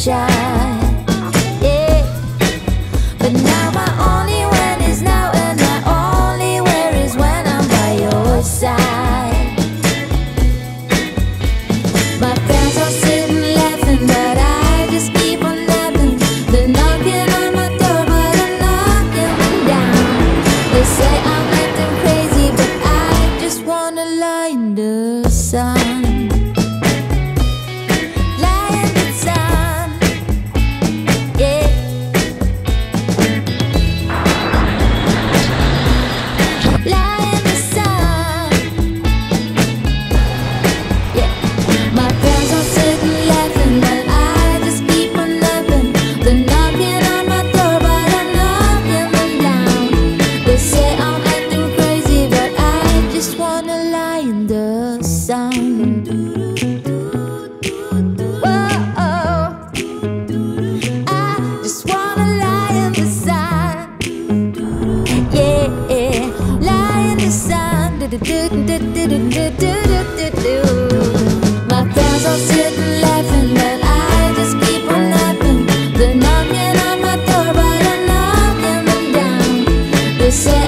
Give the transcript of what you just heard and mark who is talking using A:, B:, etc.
A: shy. Yeah, but now my only when is now, and my only where is when I'm by your side. My friends are sitting laughing, but I just keep on napping. They're knocking on my door, but I'm knocking them down. They say I'm acting crazy, but I just wanna lie in the sun. Lie in the sun, yeah. Lie in the sun, yeah. My friends are sitting laughing, but I just keep on napping. They're knocking on my door, but I'm knocking them down. They say I'm acting crazy, but I just wanna lie in the sun. Whoa, I just wanna lie in the sun. Yeah, lie in the sun. My friends are sitting laughing, but I just keep on napping. They're knocking on my door, but I'm knocking them down. They say